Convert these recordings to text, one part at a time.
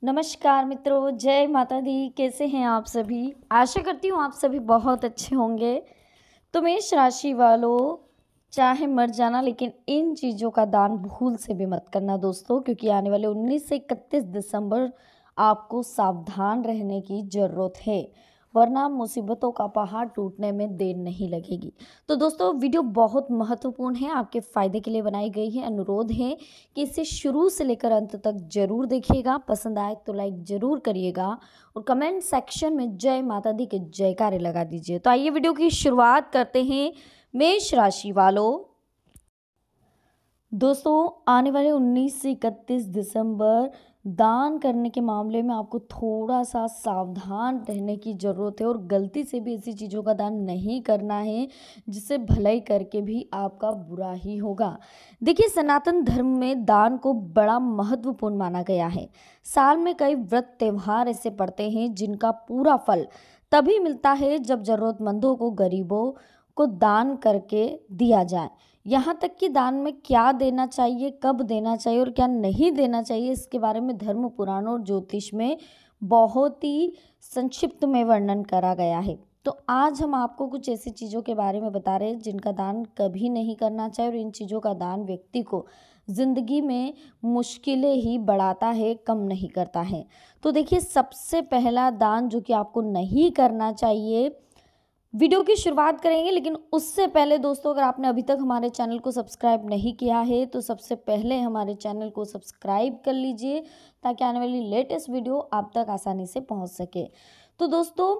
नमस्कार मित्रों, जय माता दी। कैसे हैं आप सभी? आशा करती हूँ आप सभी बहुत अच्छे होंगे। तो मेष राशि वालों, चाहे मर जाना लेकिन इन चीज़ों का दान भूल से भी मत करना दोस्तों, क्योंकि आने वाले 19 से 31 दिसंबर आपको सावधान रहने की ज़रूरत है, वरना मुसीबतों का पहाड़ टूटने में देर नहीं लगेगी। तो दोस्तों, वीडियो बहुत महत्वपूर्ण है, आपके फ़ायदे के लिए बनाई गई है। अनुरोध है कि इसे शुरू से लेकर अंत तक जरूर देखिएगा। पसंद आए तो लाइक जरूर करिएगा और कमेंट सेक्शन में जय माता दी के जयकारे लगा दीजिए। तो आइए वीडियो की शुरुआत करते हैं। मेष राशि वालों, दोस्तों आने वाले 19 से 31 दिसंबर दान करने के मामले में आपको थोड़ा सा सावधान रहने की ज़रूरत है और गलती से भी ऐसी चीज़ों का दान नहीं करना है जिससे भलाई करके भी आपका बुरा ही होगा। देखिए, सनातन धर्म में दान को बड़ा महत्वपूर्ण माना गया है। साल में कई व्रत त्यौहार ऐसे पड़ते हैं जिनका पूरा फल तभी मिलता है जब ज़रूरतमंदों को, गरीबों को दान करके दिया जाए। यहाँ तक कि दान में क्या देना चाहिए, कब देना चाहिए और क्या नहीं देना चाहिए, इसके बारे में धर्म पुराणों और ज्योतिष में बहुत ही संक्षिप्त में वर्णन करा गया है। तो आज हम आपको कुछ ऐसी चीज़ों के बारे में बता रहे हैं जिनका दान कभी नहीं करना चाहिए, और इन चीज़ों का दान व्यक्ति को ज़िंदगी में मुश्किलें ही बढ़ाता है, कम नहीं करता है। तो देखिए, सबसे पहला दान जो कि आपको नहीं करना चाहिए, वीडियो की शुरुआत करेंगे लेकिन उससे पहले दोस्तों, अगर आपने अभी तक हमारे चैनल को सब्सक्राइब नहीं किया है तो सबसे पहले हमारे चैनल को सब्सक्राइब कर लीजिए ताकि आने वाली लेटेस्ट वीडियो आप तक आसानी से पहुंच सके। तो दोस्तों,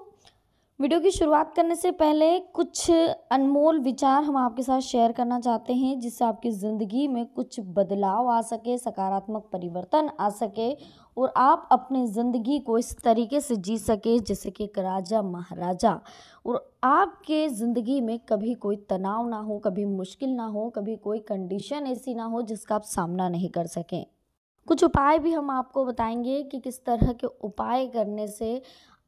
वीडियो की शुरुआत करने से पहले कुछ अनमोल विचार हम आपके साथ शेयर करना चाहते हैं जिससे आपकी ज़िंदगी में कुछ बदलाव आ सके, सकारात्मक परिवर्तन आ सके और आप अपनी ज़िंदगी को इस तरीके से जी सके जैसे कि एक राजा महाराजा, और आपके ज़िंदगी में कभी कोई तनाव ना हो, कभी मुश्किल ना हो, कभी कोई कंडीशन ऐसी ना हो जिसका आप सामना नहीं कर सकें। कुछ उपाय भी हम आपको बताएंगे कि किस तरह के उपाय करने से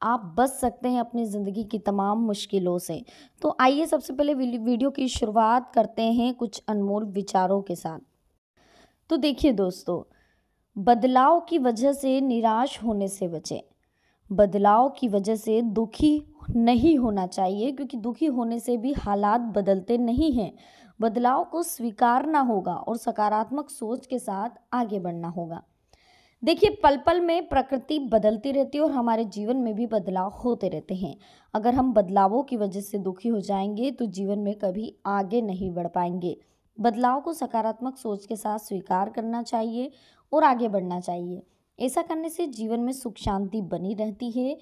आप बच सकते हैं अपनी ज़िंदगी की तमाम मुश्किलों से। तो आइए सबसे पहले वीडियो की शुरुआत करते हैं कुछ अनमोल विचारों के साथ। तो देखिए दोस्तों, बदलाव की वजह से निराश होने से बचें। बदलाव की वजह से दुखी नहीं होना चाहिए, क्योंकि दुखी होने से भी हालात बदलते नहीं हैं। बदलाव को स्वीकारना होगा और सकारात्मक सोच के साथ आगे बढ़ना होगा। देखिए, पल पल में प्रकृति बदलती रहती है और हमारे जीवन में भी बदलाव होते रहते हैं। अगर हम बदलावों की वजह से दुखी हो जाएंगे तो जीवन में कभी आगे नहीं बढ़ पाएंगे। बदलाव को सकारात्मक सोच के साथ स्वीकार करना चाहिए और आगे बढ़ना चाहिए। ऐसा करने से जीवन में सुख शांति बनी रहती है।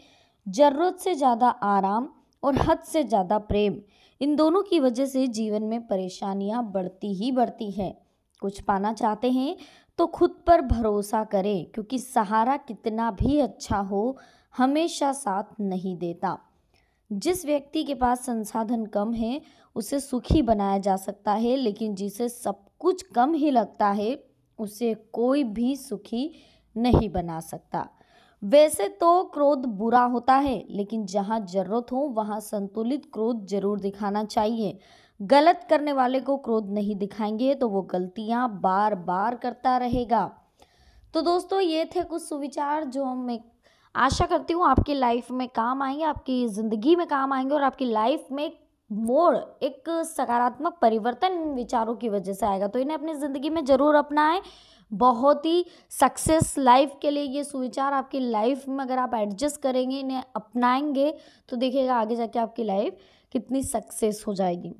जरूरत से ज़्यादा आराम और हद से ज़्यादा प्रेम, इन दोनों की वजह से जीवन में परेशानियां बढ़ती ही बढ़ती हैं। कुछ पाना चाहते हैं तो खुद पर भरोसा करें, क्योंकि सहारा कितना भी अच्छा हो हमेशा साथ नहीं देता। जिस व्यक्ति के पास संसाधन कम है उसे सुखी बनाया जा सकता है, लेकिन जिसे सब कुछ कम ही लगता है उसे कोई भी सुखी नहीं बना सकता। वैसे तो क्रोध बुरा होता है, लेकिन जहाँ जरूरत हो वहाँ संतुलित क्रोध जरूर दिखाना चाहिए। गलत करने वाले को क्रोध नहीं दिखाएंगे तो वो गलतियां बार बार करता रहेगा। तो दोस्तों, ये थे कुछ सुविचार जो मैं आशा करती हूँ आपकी लाइफ में काम आएंगे, आपकी ज़िंदगी में काम आएंगे और आपकी लाइफ में एक मोड़, एक सकारात्मक परिवर्तन इन विचारों की वजह से आएगा। तो इन्हें अपनी ज़िंदगी में ज़रूर अपनाएं। बहुत ही सक्सेस लाइफ के लिए ये सुविचार आपकी लाइफ में अगर आप एडजस्ट करेंगे, इन्हें अपनाएंगे, तो देखिएगा आगे जाके आपकी लाइफ कितनी सक्सेस हो जाएगी।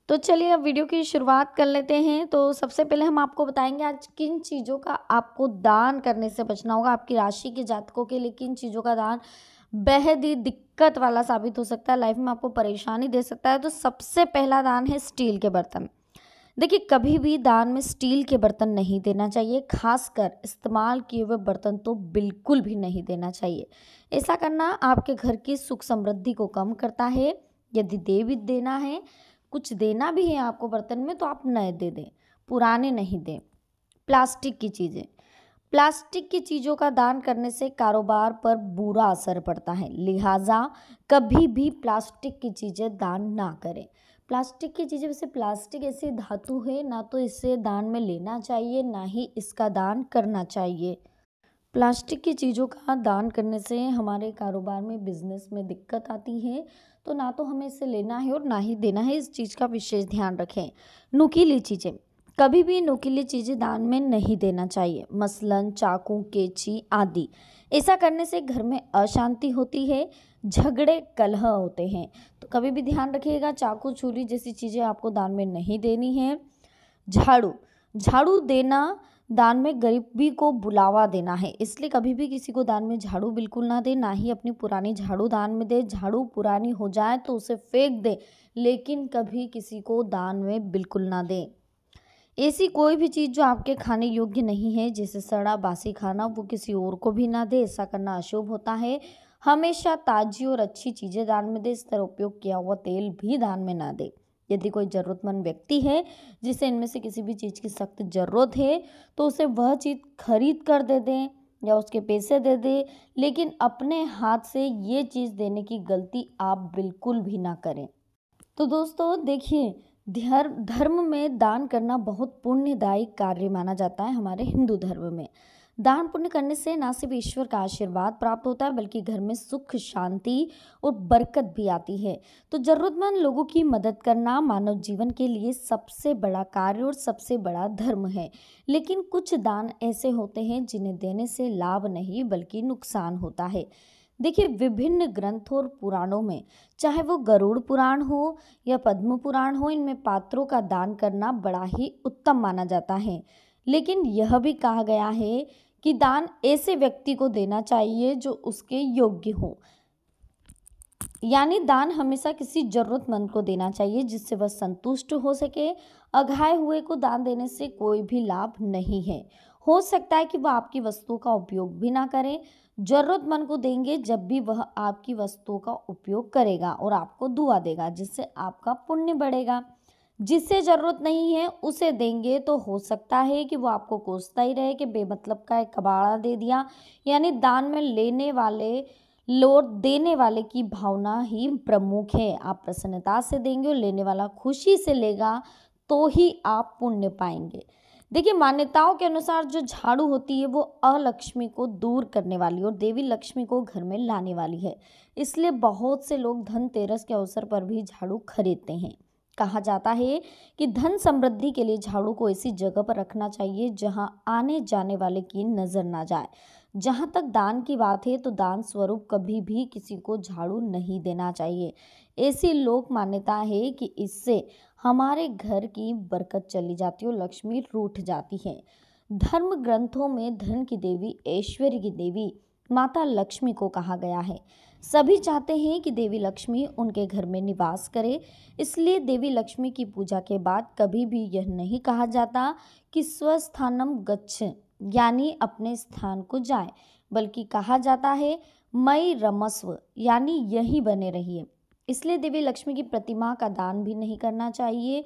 तो चलिए अब वीडियो की शुरुआत कर लेते हैं। तो सबसे पहले हम आपको बताएंगे आज किन चीज़ों का आपको दान करने से बचना होगा। आपकी राशि के जातकों के लिए किन चीज़ों का दान बेहद ही दिक्कत वाला साबित हो सकता है, लाइफ में आपको परेशानी दे सकता है। तो सबसे पहला दान है स्टील के बर्तन। देखिए, कभी भी दान में स्टील के बर्तन नहीं देना चाहिए, खासकर इस्तेमाल किए हुए बर्तन तो बिल्कुल भी नहीं देना चाहिए। ऐसा करना आपके घर की सुख समृद्धि को कम करता है। यदि दे भी देना है, कुछ देना भी है आपको बर्तन में, तो आप नए दे दें, पुराने नहीं दें। प्लास्टिक की चीज़ें, प्लास्टिक की चीज़ों का दान करने से कारोबार पर बुरा असर पड़ता है, लिहाजा कभी भी प्लास्टिक की चीज़ें दान ना करें। प्लास्टिक की चीज़ें, वैसे प्लास्टिक ऐसी धातु है, ना तो इसे दान में लेना चाहिए ना ही इसका दान करना चाहिए। प्लास्टिक की चीज़ों का दान करने से हमारे कारोबार में बिजनेस में दिक्कत आती है। तो ना तो हमें इसे लेना है और ना ही देना है, इस चीज़ का विशेष ध्यान रखें। नुकीली चीज़ें, कभी भी नुकीली चीज़ें दान में नहीं देना चाहिए, मसलन चाकू, कैंची आदि। ऐसा करने से घर में अशांति होती है, झगड़े कलह होते हैं। तो कभी भी ध्यान रखिएगा, चाकू, छुरी जैसी चीज़ें आपको दान में नहीं देनी है। झाड़ू, झाड़ू देना दान में गरीबी को बुलावा देना है, इसलिए कभी भी किसी को दान में झाड़ू बिल्कुल ना दे, ना ही अपनी पुरानी झाड़ू दान में दे। झाड़ू पुरानी हो जाए तो उसे फेंक दे, लेकिन कभी किसी को दान में बिल्कुल ना दे। ऐसी कोई भी चीज़ जो आपके खाने योग्य नहीं है, जैसे सड़ा बासी खाना, वो किसी और को भी ना दे, ऐसा करना अशुभ होता है। हमेशा ताजी और अच्छी चीज़ें दान में दे, इस तरह उपयोग किया हुआ तेल भी दान में ना दे। यदि कोई ज़रूरतमंद व्यक्ति है जिसे इनमें से किसी भी चीज़ की सख्त ज़रूरत है, तो उसे वह चीज़ खरीद कर दे दें या उसके पैसे दे दें, लेकिन अपने हाथ से ये चीज़ देने की गलती आप बिल्कुल भी ना करें। तो दोस्तों देखिए, धर्म में दान करना बहुत पुण्यदायी कार्य माना जाता है। हमारे हिंदू धर्म में दान पुण्य करने से ना सिर्फ ईश्वर का आशीर्वाद प्राप्त होता है, बल्कि घर में सुख, शांति और बरकत भी आती है। तो जरूरतमंद लोगों की मदद करना मानव जीवन के लिए सबसे बड़ा कार्य और सबसे बड़ा धर्म है। लेकिन कुछ दान ऐसे होते हैं जिन्हें देने से लाभ नहीं बल्कि नुकसान होता है। देखिए, विभिन्न ग्रंथों और पुराणों में, चाहे वो गरुड़ पुराण हो या पद्म पुराण हो, इनमें पात्रों का दान करना बड़ा ही उत्तम माना जाता है। लेकिन यह भी कहा गया है कि दान ऐसे व्यक्ति को देना चाहिए जो उसके योग्य हो, यानी दान हमेशा किसी जरूरतमंद को देना चाहिए जिससे वह संतुष्ट हो सके। अघाए हुए को दान देने से कोई भी लाभ नहीं है। हो सकता है कि वह आपकी वस्तुओं का उपयोग भी ना करें। जरूरतमंद को देंगे जब भी वह आपकी वस्तुओं का उपयोग करेगा और आपको दुआ देगा, जिससे आपका पुण्य बढ़ेगा। जिसे जरूरत नहीं है उसे देंगे तो हो सकता है कि वो आपको कोसता ही रहे कि बेमतलब का एक कबाड़ा दे दिया। यानी दान में लेने वाले लौट देने वाले की भावना ही प्रमुख है। आप प्रसन्नता से देंगे और लेने वाला खुशी से लेगा, तो ही आप पुण्य पाएंगे। देखिए, मान्यताओं के अनुसार जो झाड़ू होती है वो अलक्ष्मी को दूर करने वाली और देवी लक्ष्मी को घर में लाने वाली है। इसलिए बहुत से लोग धनतेरस के अवसर पर भी झाड़ू खरीदते हैं। कहा जाता है कि धन समृद्धि के लिए झाड़ू को ऐसी जगह पर रखना चाहिए जहां आने जाने वाले की नजर ना जाए। जहां तक दान की बात है, तो दान स्वरूप कभी भी किसी को झाड़ू नहीं देना चाहिए। ऐसी लोक मान्यता है कि इससे हमारे घर की बरकत चली जाती है और लक्ष्मी रूठ जाती है। धर्म ग्रंथों में धन की देवी, ऐश्वर्य की देवी माता लक्ष्मी को कहा गया है। सभी चाहते हैं कि देवी लक्ष्मी उनके घर में निवास करे, इसलिए देवी लक्ष्मी की पूजा के बाद कभी भी यह नहीं कहा जाता कि स्वस्थानम गच्छ, यानी अपने स्थान को जाए, बल्कि कहा जाता है मई रमस्व, यानी यही बने रहिए। इसलिए देवी लक्ष्मी की प्रतिमा का दान भी नहीं करना चाहिए।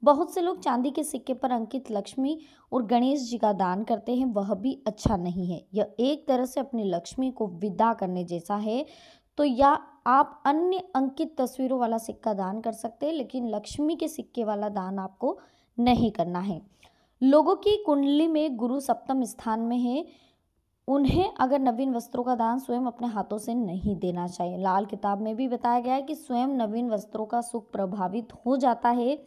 बहुत से लोग चांदी के सिक्के पर अंकित लक्ष्मी और गणेश जी का दान करते हैं, वह भी अच्छा नहीं है। यह एक तरह से अपनी लक्ष्मी को विदा करने जैसा है। तो या आप अन्य अंकित तस्वीरों वाला सिक्का दान कर सकते हैं, लेकिन लक्ष्मी के सिक्के वाला दान आपको नहीं करना है। लोगों की कुंडली में गुरु सप्तम स्थान में है, उन्हें अगर नवीन वस्त्रों का दान स्वयं अपने हाथों से नहीं देना चाहिए। लाल किताब में भी बताया गया है कि स्वयं नवीन वस्त्रों का सुख प्रभावित हो जाता है।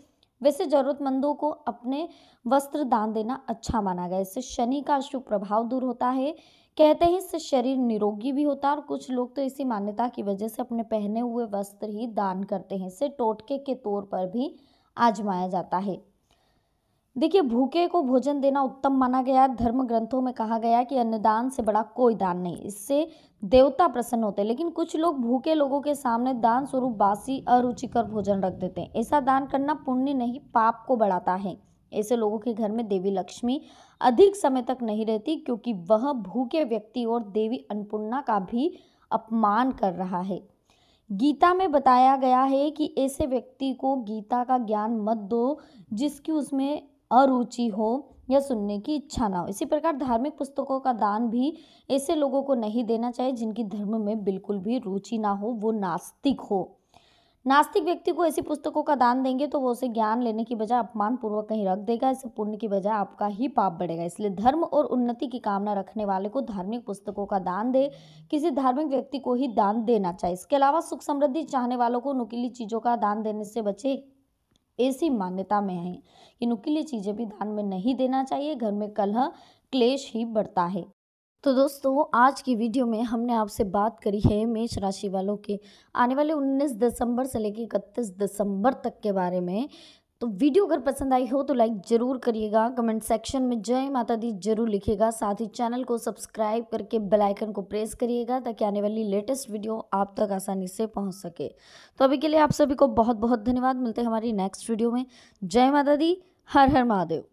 वैसे जरूरतमंदों को अपने वस्त्र दान देना अच्छा माना गया, इससे शनि का अशुभ प्रभाव दूर होता है। कहते हैं इससे शरीर निरोगी भी होता है, और कुछ लोग तो इसी मान्यता की वजह से अपने पहने हुए वस्त्र ही दान करते हैं। इसे टोटके के तौर पर भी आजमाया जाता है। देखिए, भूखे को भोजन देना उत्तम माना गया। धर्म ग्रंथों में कहा गया कि अन्नदान से बड़ा कोई दान नहीं, इससे देवता प्रसन्न होते हैं। लेकिन कुछ लोग भूखे लोगों के सामने दान स्वरूप बासी अरुचिकर भोजन रख देते हैं। ऐसा दान करना पुण्य नहीं, पाप को बढ़ाता है। ऐसे लोगों के घर में देवी लक्ष्मी अधिक समय तक नहीं रहती, क्योंकि वह भूखे व्यक्ति और देवी अन्नपूर्णा का भी अपमान कर रहा है। गीता में बताया गया है कि ऐसे व्यक्ति को गीता का ज्ञान मत दो जिसकी उसमें अरुचि हो या सुनने की इच्छा ना हो। इसी प्रकार धार्मिक पुस्तकों का दान भी ऐसे लोगों को नहीं देना चाहिए जिनकी धर्म में बिल्कुल भी रुचि ना हो, वो नास्तिक हो। नास्तिक व्यक्ति को ऐसी पुस्तकों का दान देंगे तो वो उसे ज्ञान लेने की बजाय अपमान पूर्वक कहीं रख देगा, इससे पुण्य की बजाय आपका ही पाप बढ़ेगा। इसलिए धर्म और उन्नति की कामना रखने वाले को धार्मिक पुस्तकों का दान दे, किसी धार्मिक व्यक्ति को ही दान देना चाहिए। इसके अलावा सुख समृद्धि चाहने वालों को नुकीली चीज़ों का दान देने से बचे, ऐसी मान्यता में है कि नुकीली चीज़ें भी दान में नहीं देना चाहिए, घर में कलह क्लेश ही बढ़ता है। तो दोस्तों, आज की वीडियो में हमने आपसे बात करी है मेष राशि वालों के आने वाले 19 दिसंबर से लेकर 31 दिसंबर तक के बारे में। तो वीडियो अगर पसंद आई हो तो लाइक ज़रूर करिएगा, कमेंट सेक्शन में जय माता दी जरूर लिखिएगा, साथ ही चैनल को सब्सक्राइब करके बेल आइकन को प्रेस करिएगा ताकि आने वाली लेटेस्ट वीडियो आप तक आसानी से पहुंच सके। तो अभी के लिए आप सभी को बहुत बहुत धन्यवाद। मिलते हैं हमारी नेक्स्ट वीडियो में। जय माता दी, हर हर महादेव।